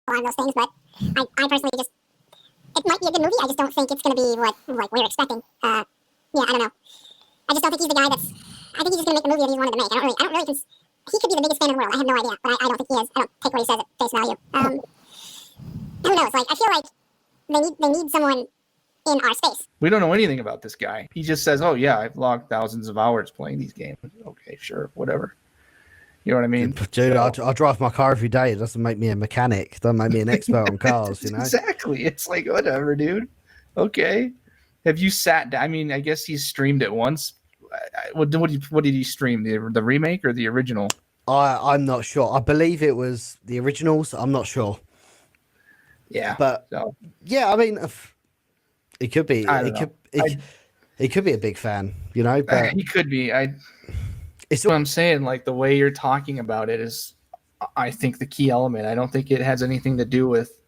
a lot of those things, but I personally just, it might be a good movie. I just don't think it's going to be what like we're expecting. Yeah, I don't know. I just don't think he's the guy that's. I think he's just going to make the movie that he's wanted to make. I don't really. He could be the biggest fan in the world. I have no idea, but I don't think he is. I don't take what he says at face value. Who knows? Like, I feel like they need someone in our space. We don't know anything about this guy. He just says, "Oh yeah, I've logged thousands of hours playing these games." Okay, sure, whatever. You know what I mean? Dude, I drive my car every day. It doesn't make me a mechanic. It doesn't make me an expert on cars, you know? Exactly. It's like, whatever, dude. Okay. Have you sat down? I mean, I guess he's streamed it once. What did he stream? The remake or the original? I'm not sure. I believe it was the originals. I'm not sure. Yeah. But, yeah, I mean, it could be. He could be a big fan, you know? But he could be. It's what I'm saying. Like, the way you're talking about it is, I think, the key element. I don't think it has anything to do with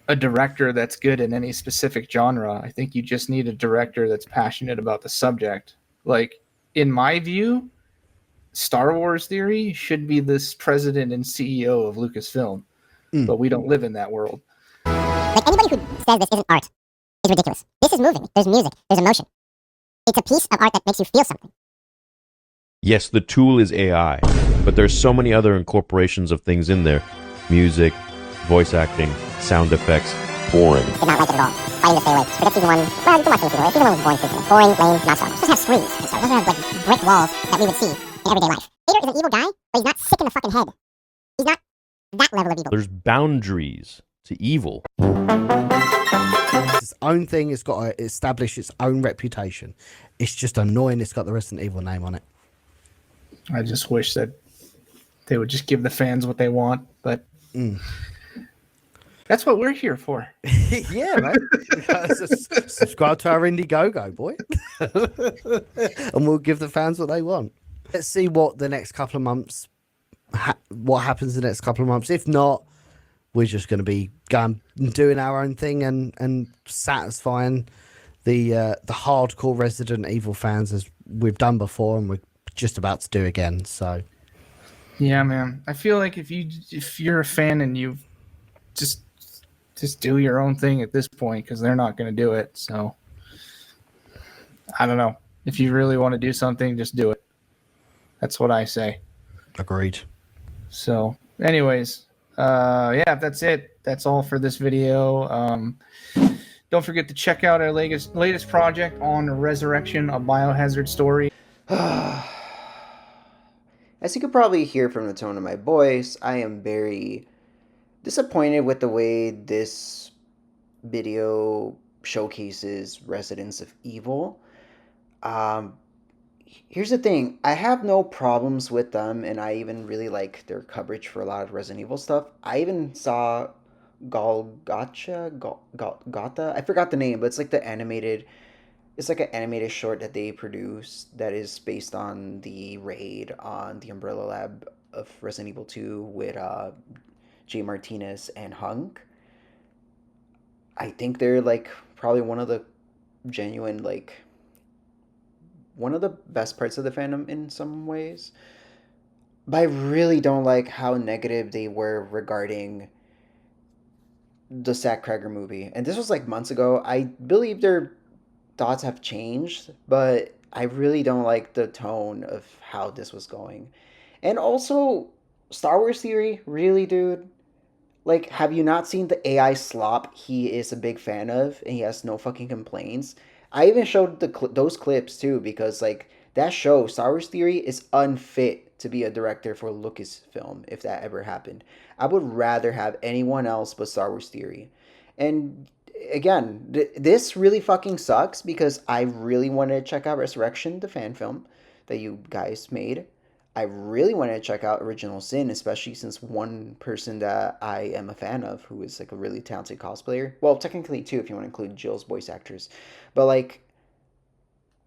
a director that's good in any specific genre. I think you just need a director that's passionate about the subject. Like, in my view, Star Wars Theory should be this president and CEO of Lucasfilm, but we don't live in that world. Like, anybody who says this isn't art is ridiculous. This is moving. There's music. There's emotion. It's a piece of art that makes you feel something. Yes, the tool is AI, but there's so many other incorporations of things in there. Music, voice acting, sound effects. Boring. Did not like it at all. Fighting to stay away. Forget season 1. Well, you can watch season 1. Season 1 was boring season. Boring, lame, not Star Wars. It doesn't have screens. It doesn't have like brick walls that we would see in everyday life. Vader is an evil guy, but he's not sick in the fucking head. He's not that level of evil. There's boundaries to evil. It's its own thing. It's got to establish its own reputation. It's just annoying. It's got the Resident Evil name on it. I just wish that they would just give the fans what they want, but that's what we're here for. Yeah, man. Subscribe to our Indiegogo, boy. And we'll give the fans what they want. Let's see what the next couple of months, what happens in the next couple of months. If not, we're just going to be going doing our own thing and satisfying the hardcore Resident Evil fans as we've done before and we're just about to do again. So yeah, man, I feel like if you're a fan and you just do your own thing at this point, because they're not going to do it. So I don't know. If you really want to do something, just do it. That's what I say. Agreed. So anyways, yeah, that's it. That's all for this video. Don't forget to check out our latest project on Resurrection, a Biohazard story. As you could probably hear from the tone of my voice, I am very disappointed with the way this video showcases Residents of Evil. Here's the thing. I have no problems with them, and I even really like their coverage for a lot of Resident Evil stuff. I even saw Gotha? I forgot the name, but it's like the animated... It's like an animated short that they produced that is based on the raid on the Umbrella Lab of Resident Evil 2 with Jay Martinez and Hunk. I think they're like probably one of the genuine, like, one of the best parts of the fandom in some ways. But I really don't like how negative they were regarding the Zach Cregger movie. And this was like months ago. I believe their thoughts have changed, but I really don't like the tone of how this was going. And also, Star Wars Theory, really, dude? Like, have you not seen the AI slop he is a big fan of, and he has no fucking complaints? I even showed those clips, too, because, like, that show, Star Wars Theory, is unfit to be a director for Lucasfilm, if that ever happened. I would rather have anyone else but Star Wars Theory. And again, this really fucking sucks because I really wanted to check out Resurrection, the fan film that you guys made. I really wanted to check out Original Sin, especially since one person that I am a fan of, who is like a really talented cosplayer. Well, technically two if you want to include Jill's voice actors. But like,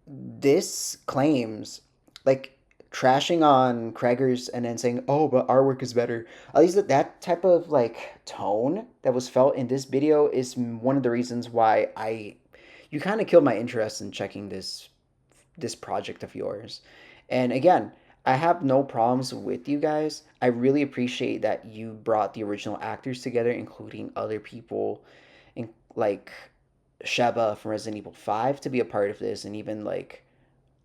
this claims, like, trashing on Cregger's and then saying, oh, but our work is better. At least that type of, like, tone that was felt in this video is one of the reasons why you kind of killed my interest in checking this project of yours. And again, I have no problems with you guys. I really appreciate that you brought the original actors together, including other people, like Sheba from Resident Evil 5 to be a part of this, and even like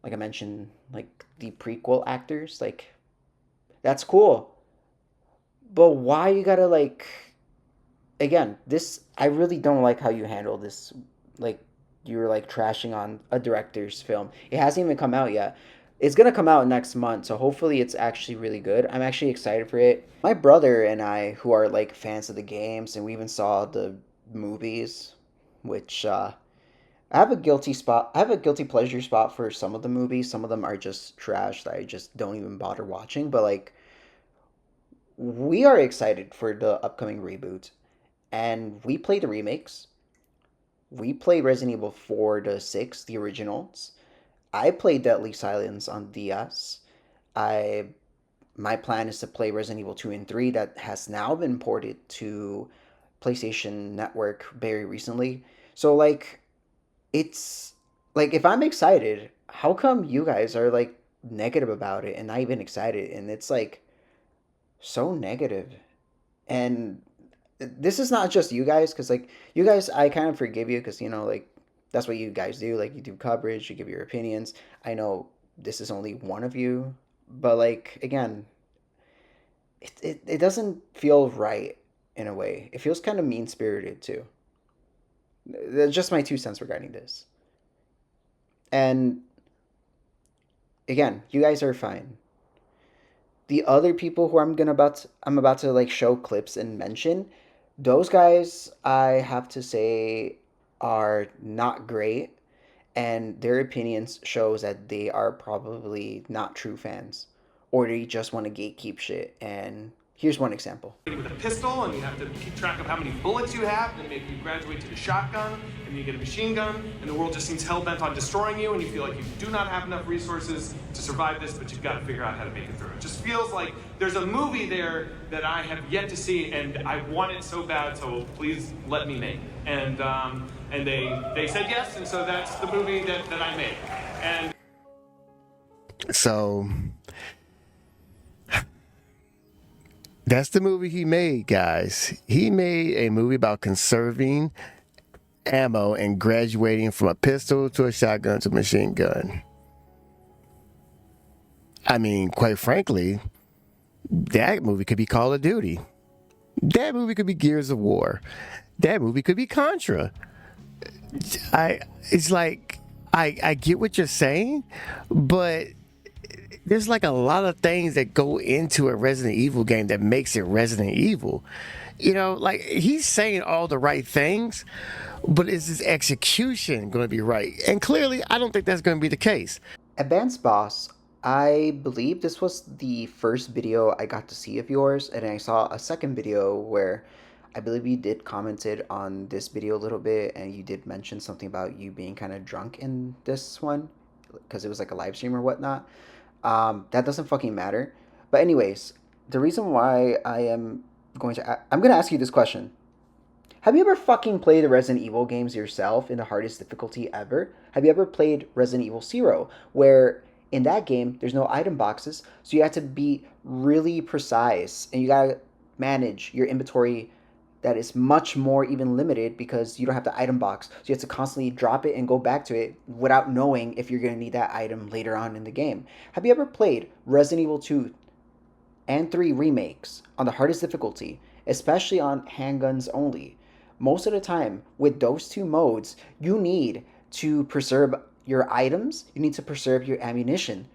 I mentioned, like the prequel actors. Like, that's cool. But why you gotta like, again, this, I really don't like how you handle this. Like, you're like trashing on a director's film. It hasn't even come out yet. It's gonna come out next month, so hopefully it's actually really good. I'm actually excited for it. My brother and I, who are like fans of the games, and we even saw the movies, which I have a guilty spot. I have a guilty pleasure spot for some of the movies. Some of them are just trash that I just don't even bother watching. But like, we are excited for the upcoming reboot, and we play the remakes. We play Resident Evil 4 to 6, the originals. I play Deadly Silence on DS. I My plan is to play Resident Evil 2 and 3 that has now been ported to PlayStation Network very recently. So like, it's like, if I'm excited, how come you guys are like negative about it and not even excited? And it's like so negative. And this is not just you guys, because like, you guys, I kind of forgive you because, you know, like, that's what you guys do. Like, you do coverage, you give your opinions. I know this is only one of you, but like, again, it doesn't feel right in a way. It feels kind of mean spirited too. That's just my 2 cents regarding this. And again, you guys are fine. The other people who I'm about to like show clips and mention, those guys, I have to say, are not great, and their opinions shows that they are probably not true fans, or they just want to gatekeep shit. And here's one example. With a pistol, and you have to keep track of how many bullets you have, and maybe you graduate to the shotgun, and you get a machine gun, and the world just seems hell-bent on destroying you, and you feel like you do not have enough resources to survive this, but you've got to figure out how to make it through. It just feels like there's a movie there that I have yet to see, and I want it so bad, so please let me make it. And they said yes, and so that's the movie that I made. And so that's the movie he made, guys. He made a movie about conserving ammo and graduating from a pistol to a shotgun to a machine gun. I mean, quite frankly, that movie could be Call of Duty. That movie could be Gears of War. That movie could be Contra. It's like, I get what you're saying, but there's like a lot of things that go into a Resident Evil game that makes it Resident Evil. You know, like, he's saying all the right things, but is his execution going to be right? And clearly, I don't think that's going to be the case. Advanced Boss, I believe this was the first video I got to see of yours, and I saw a second video where I believe you did commented on this video a little bit, and you did mention something about you being kind of drunk in this one, because it was like a live stream or whatnot. That doesn't fucking matter. But anyways, the reason why I'm going to ask you this question. Have you ever fucking played the Resident Evil games yourself in the hardest difficulty ever? Have you ever played Resident Evil 0, where in that game there's no item boxes, so you have to be really precise, and you gotta manage your inventory that is much more even limited because you don't have the item box. So you have to constantly drop it and go back to it without knowing if you're going to need that item later on in the game. Have you ever played Resident Evil 2 and 3 remakes on the hardest difficulty, especially on handguns only? Most of the time, with those two modes, you need to preserve your items, you need to preserve your ammunition.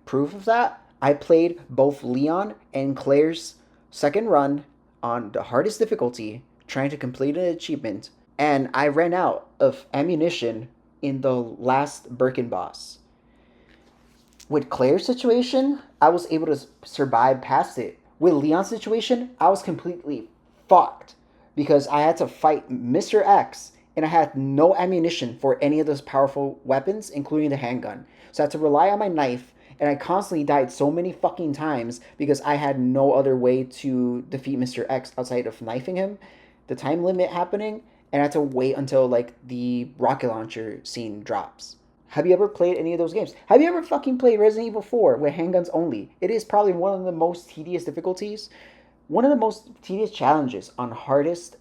Proof of that, I played both Leon and Claire's second run on the hardest difficulty, trying to complete an achievement, and I ran out of ammunition in the last Birkin boss. With Claire's situation, I was able to survive past it. With Leon's situation, I was completely fucked because I had to fight Mr. X, and I had no ammunition for any of those powerful weapons, including the handgun. So I had to rely on my knife, and I constantly died so many fucking times because I had no other way to defeat Mr. X outside of knifing him, the time limit happening, and I had to wait until like the rocket launcher scene drops. Have you ever played any of those games? Have you ever fucking played Resident Evil 4 with handguns only? It is probably one of the most tedious difficulties, one of the most tedious challenges on hardest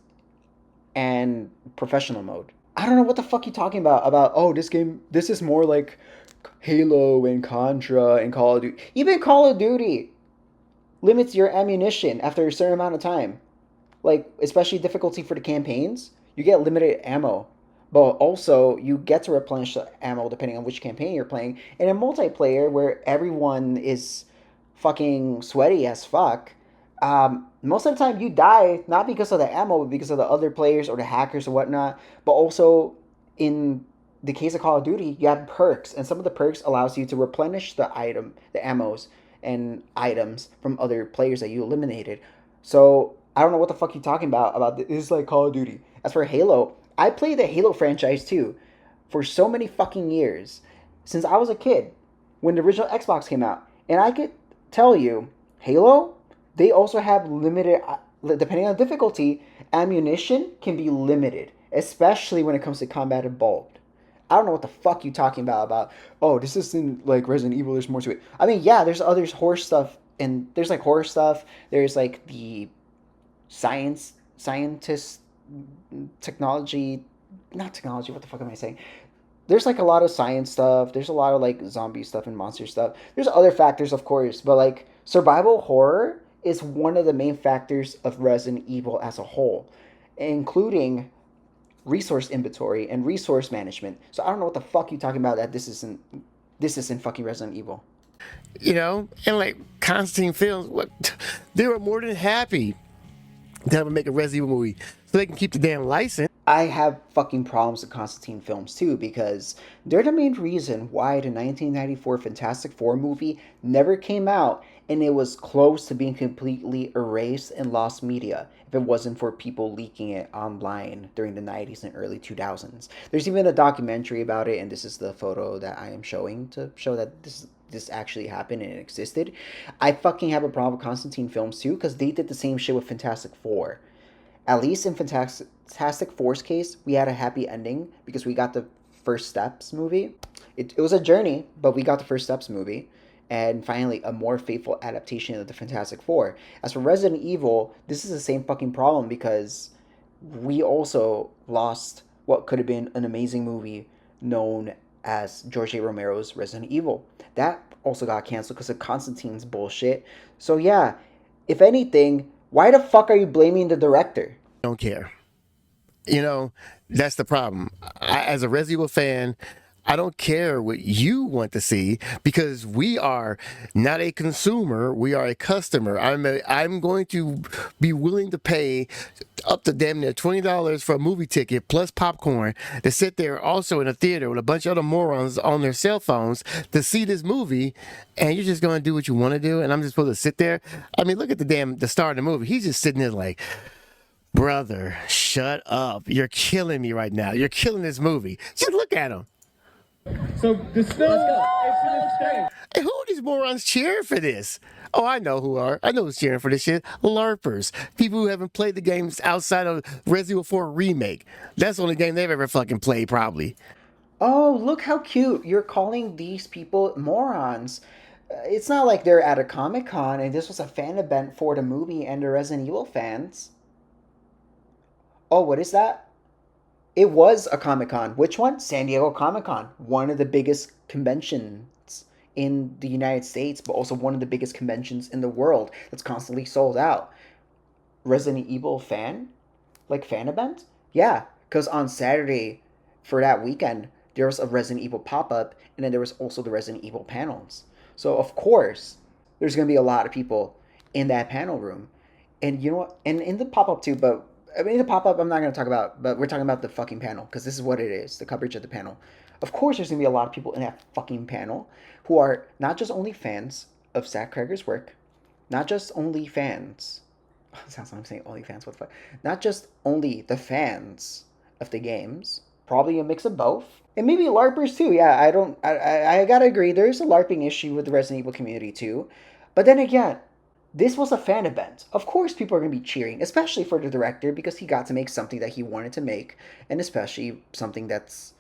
and professional mode. I don't know what the fuck you're talking about, oh, this game, this is more like Halo and Contra and Call of Duty. Even Call of Duty limits your ammunition after a certain amount of time. Like, especially difficulty for the campaigns, you get limited ammo. But also, you get to replenish the ammo depending on which campaign you're playing. And in multiplayer, where everyone is fucking sweaty as fuck, most of the time you die, not because of the ammo, but because of the other players or the hackers or whatnot. But also, in the case of Call of Duty, you have perks. And some of the perks allows you to replenish the ammos and items from other players that you eliminated. So, I don't know what the fuck you're talking about this is like Call of Duty. As for Halo, I played the Halo franchise too for so many fucking years since I was a kid when the original Xbox came out. And I could tell you, Halo, they also have limited, depending on difficulty, ammunition can be limited, especially when it comes to combat involved. I don't know what the fuck you're talking about, oh, this isn't like Resident Evil, there's more to it. I mean, yeah, there's other horror stuff, and there's like horror stuff, there's like the scientist technology, not technology, what the fuck am I saying? There's like a lot of science stuff, there's a lot of like zombie stuff and monster stuff. There's other factors, of course, but like survival horror is one of the main factors of Resident Evil as a whole, including resource inventory and resource management. So I don't know what the fuck you're talking about that this isn't fucking Resident Evil. You know, and like Constantine Films, they were more than happy to have them make a Resident Evil movie so they can keep the damn license. I have fucking problems with Constantine Films too, because they're the main reason why the 1994 Fantastic Four movie never came out, and it was close to being completely erased and lost media if it wasn't for people leaking it online during the 90s and early 2000s. There's even a documentary about it, and this is the photo that I am showing to show that this actually happened and it existed. I fucking have a problem with Constantine Films too, because they did the same shit with Fantastic Four. At least in Fantastic Four's case, we had a happy ending because we got the First Steps movie. It was a journey, but we got the First Steps movie. And finally, a more faithful adaptation of the Fantastic Four. As for Resident Evil, this is the same fucking problem because we also lost what could have been an amazing movie known as George A. Romero's Resident Evil. That also got canceled because of Constantine's bullshit. So yeah, if anything, why the fuck are you blaming the director? Don't care. You know, that's the problem. As a Resident Evil fan, I don't care what you want to see because we are not a consumer. We are a customer. I'm going to be willing to pay up to damn near $20 for a movie ticket plus popcorn to sit there also in a theater with a bunch of other morons on their cell phones to see this movie, and you're just going to do what you want to do, and I'm just supposed to sit there. I mean, look at the star of the movie. He's just sitting there like, brother, shut up. You're killing me right now. You're killing this movie. Just look at him. So the film Hey, who are these morons cheering for this? Oh, I know who are. I know who's cheering for this shit. LARPers. People who haven't played the games outside of Resident Evil 4 Remake. That's the only game they've ever fucking played, probably. Oh, look how cute. You're calling these people morons. It's not like they're at a Comic-Con and this was a fan event for the movie and the Resident Evil fans. Oh, what is that? It was a Comic-Con. Which one? San Diego Comic-Con. One of the biggest conventions in the United States, but also one of the biggest conventions in the world that's constantly sold out. Resident Evil fan? Like fan event? Yeah, because on Saturday for that weekend, there was a Resident Evil pop-up, and then there was also the Resident Evil panels. So, of course, there's going to be a lot of people in that panel room. And you know what? And in the pop-up too, but I mean, the pop-up I'm not going to talk about, but we're talking about the fucking panel, because this is what it is, the coverage of the panel. Of course, there's going to be a lot of people in that fucking panel who are not just only fans of Zach Cregger's work, not just only fans, sounds like I'm saying only fans, what the fuck, not just only the fans of the games, probably a mix of both, and maybe LARPers too. Yeah, I gotta agree, there's a LARPing issue with the Resident Evil community too, but then again, this was a fan event. Of course people are going to be cheering, especially for the director, because he got to make something that he wanted to make, and especially something that's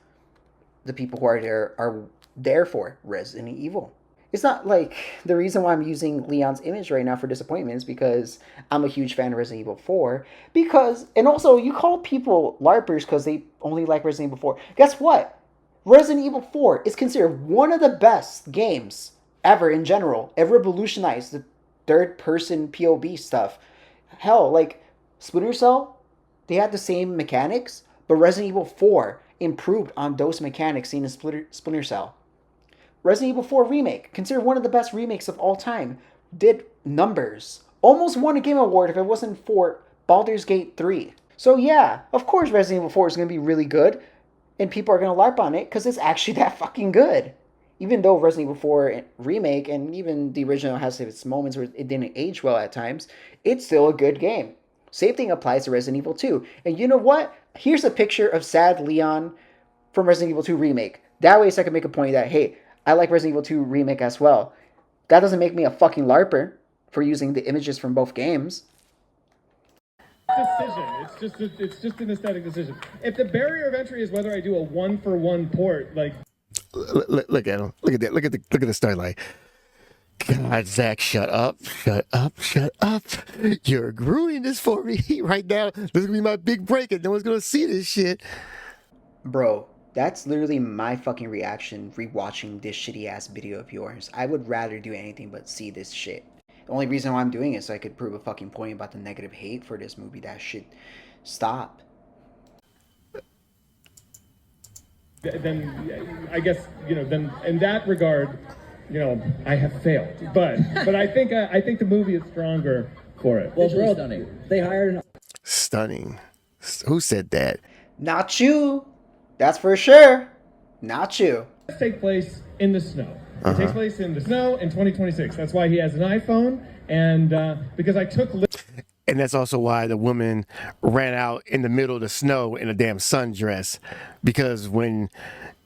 the people who are there for Resident Evil. It's not like the reason why I'm using Leon's image right now for disappointment is because I'm a huge fan of Resident Evil 4. And also, you call people LARPers because they only like Resident Evil 4. Guess what? Resident Evil 4 is considered one of the best games ever in general. It revolutionized the third-person POV stuff. Hell, like, Splinter Cell, they had the same mechanics, but Resident Evil 4 improved on those mechanics seen in Splinter Cell. Resident Evil 4 Remake, considered one of the best remakes of all time, did numbers. Almost won a Game Award if it wasn't for Baldur's Gate 3. So yeah, of course Resident Evil 4 is going to be really good, and people are going to LARP on it because it's actually that fucking good. Even though Resident Evil 4 Remake and even the original has its moments where it didn't age well at times, it's still a good game. Same thing applies to Resident Evil 2. And you know what? Here's a picture of sad Leon from Resident Evil 2 Remake. That way so I can make a point that, hey, I like Resident Evil 2 Remake as well. That doesn't make me a fucking LARPer for using the images from both games. Decision. It's just an aesthetic decision. If the barrier of entry is whether I do a 1-for-1 port, like Look at him. Look at that. Look at the storyline. God, Zach, shut up. Shut up. Shut up. You're ruining this for me right now. This is gonna be my big break and no one's gonna see this shit. Bro, that's literally my fucking reaction rewatching this shitty ass video of yours. I would rather do anything but see this shit. The only reason why I'm doing it is so I could prove a fucking point about the negative hate for this movie. That should stop. then I guess, then in that regard, I have failed. But I think the movie is stronger for it. Well, bro, stunning. They hired an Stunning. Who said that? Not you. That's for sure. Not you. It takes place in the snow. It takes place in the snow in 2026. That's why he has an iPhone, and because I took. And that's also why the woman ran out in the middle of the snow in a damn sundress, because when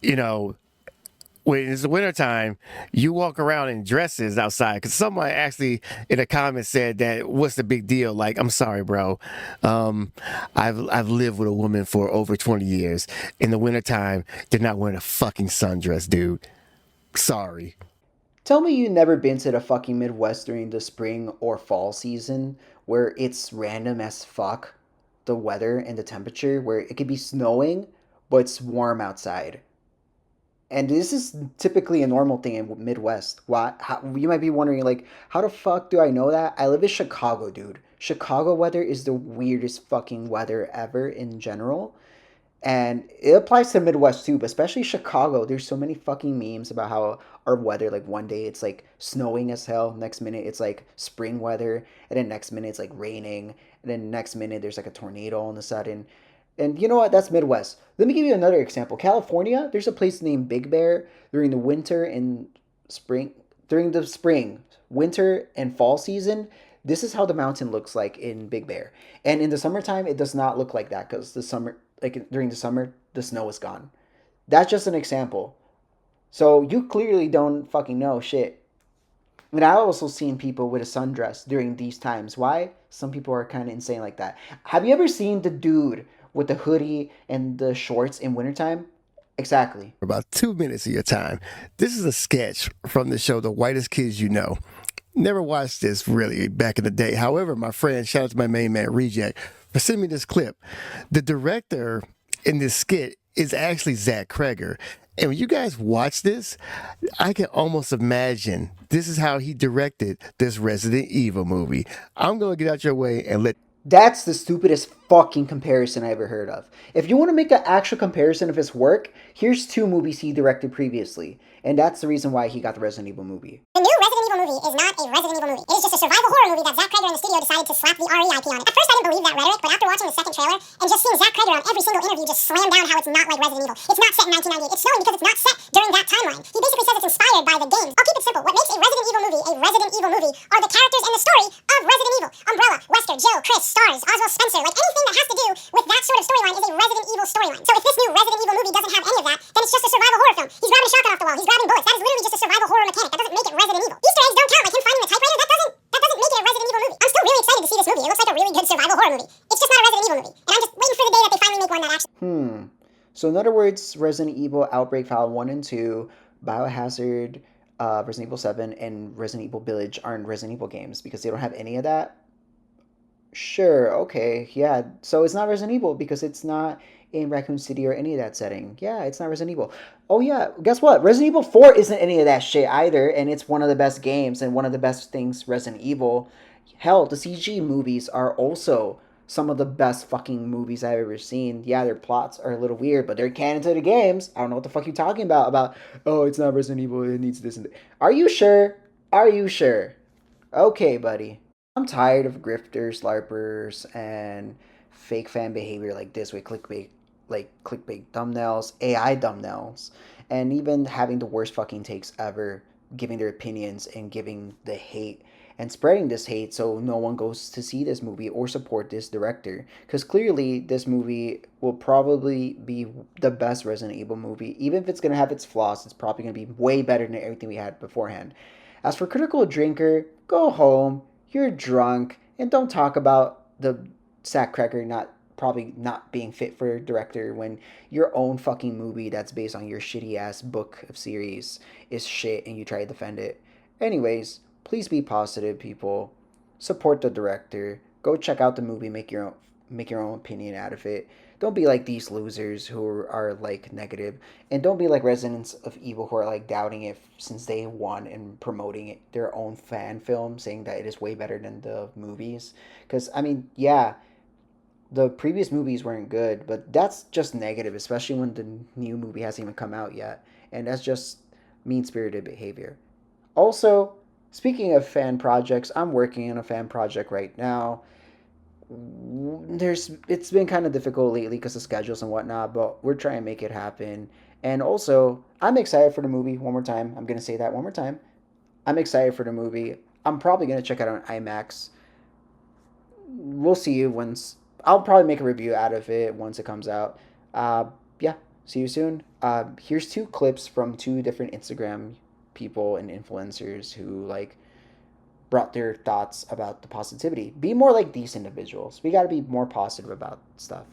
it's the wintertime, you walk around in dresses outside. Because somebody actually in the comments said that, what's the big deal? Like, I'm sorry, bro. I've lived with a woman for over 20 years. In the wintertime, they're not wearing a fucking sundress, dude. Sorry. Tell me you never been to the fucking Midwest during the spring or fall season where it's random as fuck, the weather and the temperature, where it could be snowing, but it's warm outside. And this is typically a normal thing in Midwest. You might be wondering, like, how the fuck do I know that? I live in Chicago, dude. Chicago weather is the weirdest fucking weather ever in general. And it applies to Midwest too, but especially Chicago. There's so many fucking memes about how our weather, like one day it's like snowing as hell, next minute it's like spring weather, and then next minute it's like raining, and then next minute there's like a tornado all of a sudden. And you know what? That's Midwest. Let me give you another example. California, there's a place named Big Bear during the winter and spring. During the spring, winter, and fall season, this is how the mountain looks like in Big Bear. And in the summertime, it does not look like that because during the summer, the snow is gone. That's just an example. So you clearly don't fucking know shit. And I've also seen people with a sundress during these times. Why? Some people are kind of insane like that. Have you ever seen the dude with the hoodie and the shorts in wintertime? Exactly. For about 2 minutes of your time. This is a sketch from the show The Whitest Kids You Know. Never watched this really back in the day. However, my friend, shout out to my main man Reject, for sending me this clip. The director in this skit is actually Zach Cregger. And when you guys watch this, I can almost imagine this is how he directed this Resident Evil movie. I'm going to get out your way and let... That's the stupidest fucking comparison I ever heard of. If you want to make an actual comparison of his work, here's 2 movies he directed previously. And that's the reason why he got the Resident Evil movie. The new Resident Evil movie is not a Resident Evil movie. It is just a survival horror movie that Zach Cregger and the studio decided to slap the REIP on it. At first I didn't believe that rhetoric, but after watching the second trailer and just seeing Zach Cregger on every single interview just slam down how it's not like Resident Evil. It's not set in 1998. It's snowing because it's not set during that timeline. He basically says it's inspired by the games. I'll keep it simple. What makes a Resident Evil movie a Resident Evil movie are the characters and the story of Resident Evil. Umbrella, Wesker, Jill, Chris, Stars, Oswald Spencer, like anything that has to do with that sort of storyline is a Resident Evil storyline. So if this new Resident Evil movie doesn't have any of that, then it's just a survival horror film. He's grabbing a shotgun off the wall. He's grabbing bullets. That is literally just a survival horror mechanic. That doesn't make it Resident Evil. Easter eggs don't count, like him finding the typewriter. That doesn't make it a Resident Evil movie. I'm still really excited to see this movie. It looks like a really good survival horror movie. It's just not a Resident Evil movie. And I'm just waiting for the day that they finally make one that actually... So in other words, Resident Evil Outbreak File 1 and 2, Biohazard, Resident Evil 7, and Resident Evil Village aren't Resident Evil games because they don't have any of that. Sure, okay, yeah. So it's not Resident Evil because it's not in Raccoon City or any of that setting. Yeah, it's not Resident Evil. Oh yeah, guess what? Resident Evil 4 isn't any of that shit either, and it's one of the best games and one of the best things Resident Evil. Hell, the CG movies are also some of the best fucking movies I've ever seen. Yeah, their plots are a little weird, but they're canon to the games. I don't know what the fuck you're talking about. Oh, it's not Resident Evil, it needs this and that. Are you sure? Are you sure? Okay, buddy. I'm tired of grifters, larpers, and fake fan behavior like this with clickbait thumbnails, AI thumbnails, and even having the worst fucking takes ever, giving their opinions and giving the hate and spreading this hate so no one goes to see this movie or support this director. Because clearly this movie will probably be the best Resident Evil movie. Even if it's going to have its flaws, it's probably going to be way better than everything we had beforehand. As for Critical Drinker, go home. You're drunk, and don't talk about the Cregger probably not being fit for a director when your own fucking movie that's based on your shitty ass book of series is shit and you try to defend it. Anyways, please be positive, people. Support the director. Go check out the movie. Make your own opinion out of it. Don't be like these losers who are like negative, and don't be like Residents of Evil who are like doubting it since day one and promoting it, their own fan film, saying that it is way better than the movies. Because I mean, yeah, the previous movies weren't good, but that's just negative, especially when the new movie hasn't even come out yet, and that's just mean-spirited behavior. Also, speaking of fan projects, I'm working on a fan project right now. It's been kind of difficult lately because of schedules and whatnot, but we're trying to make it happen. And also, I'm excited for the movie. One more time, I'm gonna say that one more time. I'm excited for the movie. I'm probably gonna check it out on IMAX. We'll see once. I'll probably make a review out of it once it comes out. Yeah, see you soon. Here's 2 clips from 2 different Instagram people and influencers who like brought their thoughts about the positivity. Be more like these individuals. We got to be more positive about stuff.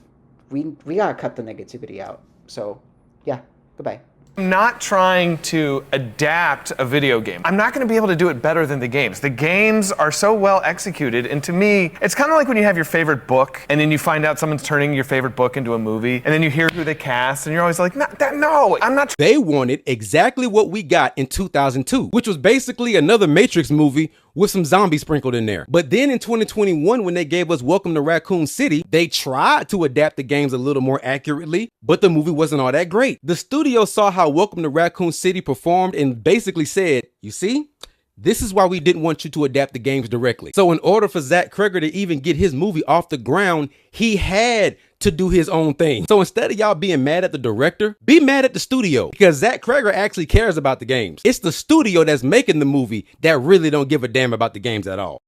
We got to cut the negativity out. So, yeah, goodbye. I'm not trying to adapt a video game. I'm not going to be able to do it better than the games. The games are so well executed, and to me, it's kind of like when you have your favorite book, and then you find out someone's turning your favorite book into a movie, and then you hear who they cast, and you're always like, no, I'm not. They wanted exactly what we got in 2002, which was basically another Matrix movie with some zombies sprinkled in there. But then in 2021, when they gave us Welcome to Raccoon City, they tried to adapt the games a little more accurately, but the movie wasn't all that great. The studio saw how Welcome to Raccoon City performed and basically said, you see, this is why we didn't want you to adapt the games directly. So in order for Zach Cregger to even get his movie off the ground, he had to do his own thing. So instead of y'all being mad at the director, be mad at the studio, because Zach Cregger actually cares about the games. It's the studio that's making the movie that really don't give a damn about the games at all.